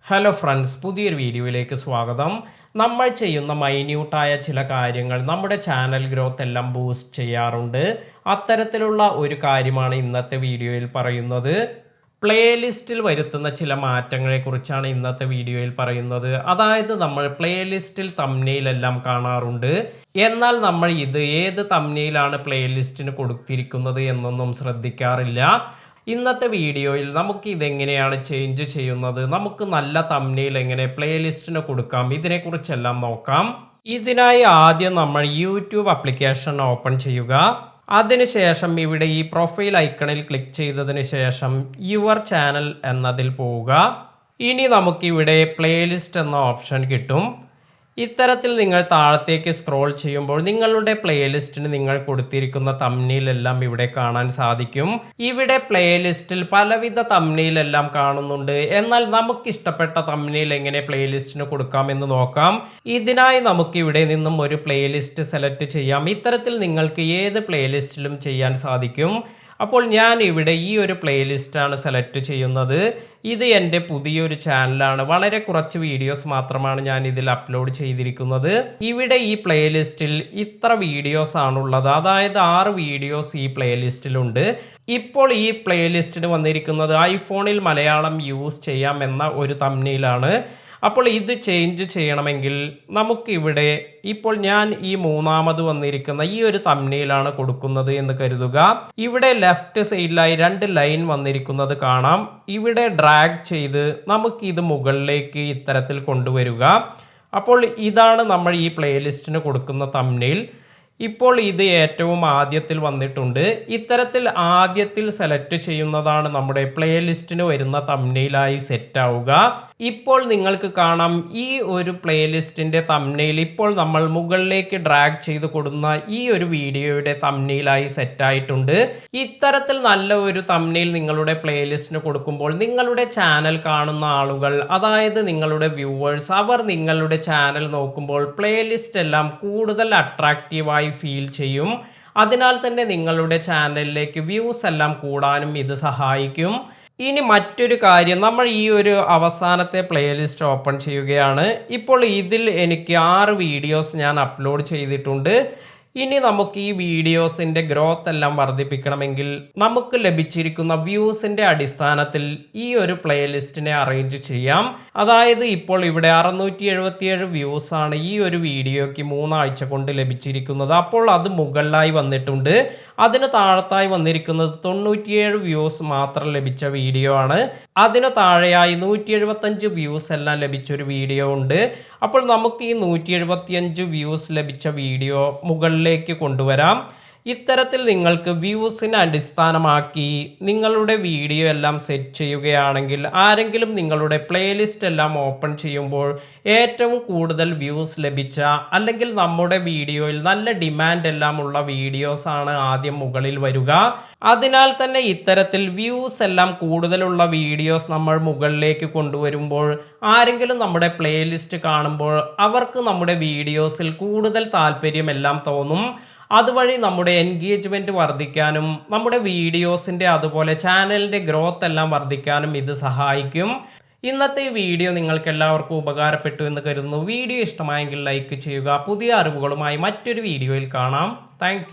Hello friends, പുതിയൊരു വീഡിയോയിലേക്ക് സ്വാഗതം. നമ്മൾ ചെയ്യുന്ന മൈന്യൂട്ടായ ചില കാര്യങ്ങൾ നമ്മുടെ ചാനൽ ഗ്രോത്ത് എല്ലാം ബൂസ്റ്റ് ചെയ്യാറുണ്ട്. അത്തരത്തിലുള്ള ഒരു കാര്യമാണ് ഇന്നത്തെ വീഡിയോയിൽ പറയുന്നത്. പ്ലേലിസ്റ്റിൽ വരുത്തുന്ന ചില മാറ്റങ്ങളെക്കുറിച്ചാണ് ഇന്നത്തെ വീഡിയോയിൽ പറയുന്നത്. അതായത് നമ്മൾ പ്ലേലിസ്റ്റിൽ തംബ്നെയിലെല്ലാം കാണാറുണ്ട്. എന്നാൽ നമ്മൾ ഇത് ഏത് തംബ്നെയിലാണ് പ്ലേലിസ്റ്റിന് കൊടുത്തിരിക്കുന്നത് എന്നൊന്നും ശ്രദ്ധിക്കാറില്ല. ഇന്നത്തെ വീഡിയോയിൽ നമുക്ക് ഇതെങ്ങനെയാണ് ചേഞ്ച് ചെയ്യുന്നത്, നമുക്ക് നല്ല തംബ്നെയിൽ എങ്ങനെ പ്ലേലിസ്റ്റിന് കൊടുക്കാം, ഇതിനെക്കുറിച്ചെല്ലാം നോക്കാം. ഇതിനായി ആദ്യം നമ്മൾ യൂട്യൂബ് ആപ്ലിക്കേഷൻ ഓപ്പൺ ചെയ്യുക. അതിനുശേഷം ഇവിടെ ഈ പ്രൊഫൈൽ ഐക്കണിൽ ക്ലിക്ക് ചെയ്തതിന് ശേഷം യുവർ ചാനൽ എന്നതിൽ പോവുക. ഇനി നമുക്കിവിടെ പ്ലേലിസ്റ്റ് എന്ന ഓപ്ഷൻ കിട്ടും. ഇത്തരത്തിൽ നിങ്ങൾ താഴത്തേക്ക് സ്ക്രോൾ ചെയ്യുമ്പോൾ നിങ്ങളുടെ പ്ലേലിസ്റ്റിന് നിങ്ങൾ കൊടുത്തിരിക്കുന്ന തംബ്നെയിൽ എല്ലാം ഇവിടെ കാണാൻ സാധിക്കും. ഇവിടെ പ്ലേലിസ്റ്റിൽ പലവിധ തംബ്നെയിൽ എല്ലാം കാണുന്നുണ്ട്. എന്നാൽ നമുക്ക് ഇഷ്ടപ്പെട്ട തംബ്നെയിൽ എങ്ങനെ പ്ലേലിസ്റ്റിന് കൊടുക്കാമെന്ന് നോക്കാം. ഇതിനായി നമുക്ക് ഇവിടെ നിന്നും ഒരു പ്ലേലിസ്റ്റ് സെലക്ട് ചെയ്യാം. ഇത്തരത്തിൽ നിങ്ങൾക്ക് ഏത് പ്ലേലിസ്റ്റിലും ചെയ്യാൻ സാധിക്കും. അപ്പോൾ ഞാൻ ഇവിടെ ഈ ഒരു പ്ലേലിസ്റ്റാണ് സെലക്ട് ചെയ്യുന്നത്. ഇത് എൻ്റെ പുതിയൊരു ചാനലാണ്. വളരെ കുറച്ച് വീഡിയോസ് മാത്രമാണ് ഞാൻ ഇതിൽ അപ്ലോഡ് ചെയ്തിരിക്കുന്നത്. ഇവിടെ ഈ പ്ലേലിസ്റ്റിൽ ഇത്ര വീഡിയോസ് ആണുള്ളത്. അതായത് 6 വീഡിയോസ് ഈ പ്ലേലിസ്റ്റിലുണ്ട്. ഇപ്പോൾ ഈ പ്ലേലിസ്റ്റിന് വന്നിരിക്കുന്നത് ഐഫോണിൽ മലയാളം യൂസ് ചെയ്യാം എന്ന ഒരു തംബ്നെയിലാണ്. അപ്പോൾ ഇത് ചേഞ്ച് ചെയ്യണമെങ്കിൽ നമുക്കിവിടെ ഇപ്പോൾ ഞാൻ ഈ മൂന്നാമത് വന്നിരിക്കുന്ന ഈ ഒരു തംബ്നെയിലാണ് കൊടുക്കുന്നത് എന്ന് കരുതുക. ഇവിടെ ലെഫ്റ്റ് സൈഡിലായി 2 ലൈൻ വന്നിരിക്കുന്നത് കാണാം. ഇവിടെ ഡ്രാഗ് ചെയ്ത് നമുക്ക് ഇത് മുകളിലേക്ക് ഇത്തരത്തിൽ കൊണ്ടുവരിക. അപ്പോൾ ഇതാണ് നമ്മൾ ഈ പ്ലേലിസ്റ്റിന് കൊടുക്കുന്ന തംബ്നെയിൽ. ഇപ്പോൾ ഇത് ഏറ്റവും ആദ്യത്തിൽ വന്നിട്ടുണ്ട്. ഇത്തരത്തിൽ ആദ്യത്തിൽ സെലക്ട് ചെയ്യുന്നതാണ് നമ്മുടെ പ്ലേലിസ്റ്റിന് വരുന്ന തംബ്നെയിലായി സെറ്റ് ആവുക. ഇപ്പോൾ നിങ്ങൾക്ക് കാണാം ഈ ഒരു പ്ലേലിസ്റ്റിൻ്റെ തംബ്നെയിൽ ഇപ്പോൾ നമ്മൾ മുകളിലേക്ക് ഡ്രാഗ് ചെയ്ത് കൊടുക്കുന്ന ഈ ഒരു വീഡിയോയുടെ തംബ്നെയിലായി സെറ്റ് ആയിട്ടുണ്ട്. ഇത്തരത്തിൽ നല്ല ഒരു തംബ്നെയിൽ നിങ്ങളുടെ പ്ലേലിസ്റ്റിന് കൊടുക്കുമ്പോൾ നിങ്ങളുടെ ചാനൽ കാണുന്ന ആളുകൾ, അതായത് നിങ്ങളുടെ വ്യൂവേഴ്സ്, അവർ നിങ്ങളുടെ ചാനൽ നോക്കുമ്പോൾ പ്ലേലിസ്റ്റ് എല്ലാം കൂടുതൽ അട്രാക്റ്റീവായി ഫീൽ ചെയ്യും. അതിനാൽ തന്നെ നിങ്ങളുടെ ചാനലിലേക്ക് വ്യൂസ് എല്ലാം കൂടാനും ഇത് സഹായിക്കും. ഇനി മറ്റൊരു കാര്യം, നമ്മൾ ഈ ഒരു അവസാനത്തെ പ്ലേലിസ്റ്റ് ഓപ്പൺ ചെയ്യുകയാണ്. ഇപ്പോൾ ഇതിൽ എനിക്ക് 6 വീഡിയോസ് ഞാൻ അപ്ലോഡ് ചെയ്തിട്ടുണ്ട്. ഇനി നമുക്ക് ഈ വീഡിയോസിൻ്റെ ഗ്രോത്ത് എല്ലാം വർദ്ധിപ്പിക്കണമെങ്കിൽ നമുക്ക് ലഭിച്ചിരിക്കുന്ന വ്യൂസിൻ്റെ അടിസ്ഥാനത്തിൽ ഈ ഒരു പ്ലേലിസ്റ്റിനെ അറേഞ്ച് ചെയ്യാം. അതായത് ഇപ്പോൾ ഇവിടെ 677 വ്യൂസ് ആണ് ഈ ഒരു വീഡിയോയ്ക്ക് 3 ആഴ്ച കൊണ്ട് ലഭിച്ചിരിക്കുന്നത്. അപ്പോൾ അത് മുകളിലായി വന്നിട്ടുണ്ട്. അതിന് താഴത്തായി വന്നിരിക്കുന്നത് 97 വ്യൂസ് മാത്രം ലഭിച്ച വീഡിയോ ആണ്. അതിന് താഴെയായി 175 വ്യൂസ് എല്ലാം ലഭിച്ചൊരു വീഡിയോ ഉണ്ട്. അപ്പോൾ നമുക്ക് ഈ 175 വ്യൂസ് ലഭിച്ച വീഡിയോ മുകളിലേക്ക് കൊണ്ടുവരാം. ഇത്തരത്തിൽ നിങ്ങൾക്ക് വ്യൂസിനെ അടിസ്ഥാനമാക്കി നിങ്ങളുടെ വീഡിയോ എല്ലാം സെറ്റ് ചെയ്യുകയാണെങ്കിൽ ആരെങ്കിലും നിങ്ങളുടെ പ്ലേലിസ്റ്റ് എല്ലാം ഓപ്പൺ ചെയ്യുമ്പോൾ ഏറ്റവും കൂടുതൽ വ്യൂസ് ലഭിച്ച, അല്ലെങ്കിൽ നമ്മുടെ വീഡിയോയിൽ നല്ല ഡിമാൻഡ് എല്ലാം ഉള്ള വീഡിയോസ് ആണ് ആദ്യം മുകളിൽ വരിക. അതിനാൽ തന്നെ ഇത്തരത്തിൽ വ്യൂസ് എല്ലാം കൂടുതലുള്ള വീഡിയോസ് നമ്മൾ മുകളിലേക്ക് കൊണ്ടുവരുമ്പോൾ ആരെങ്കിലും നമ്മുടെ പ്ലേലിസ്റ്റ് കാണുമ്പോൾ അവർക്ക് നമ്മുടെ വീഡിയോസിൽ കൂടുതൽ താല്പര്യമെല്ലാം തോന്നും. അതുവഴി നമ്മുടെ എൻഗേജ്മെൻറ്റ് വർദ്ധിക്കാനും നമ്മുടെ വീഡിയോസിൻ്റെ അതുപോലെ ചാനലിൻ്റെ ഗ്രോത്ത് എല്ലാം വർദ്ധിക്കാനും ഇത് സഹായിക്കും. ഇന്നത്തെ വീഡിയോ നിങ്ങൾക്ക് എല്ലാവർക്കും ഉപകാരപ്പെട്ടു എന്ന് കരുതുന്നു. വീഡിയോ ഇഷ്ടമായെങ്കിൽ ലൈക്ക് ചെയ്യുക. പുതിയ അറിവുകളുമായി മറ്റൊരു വീഡിയോയിൽ കാണാം. താങ്ക്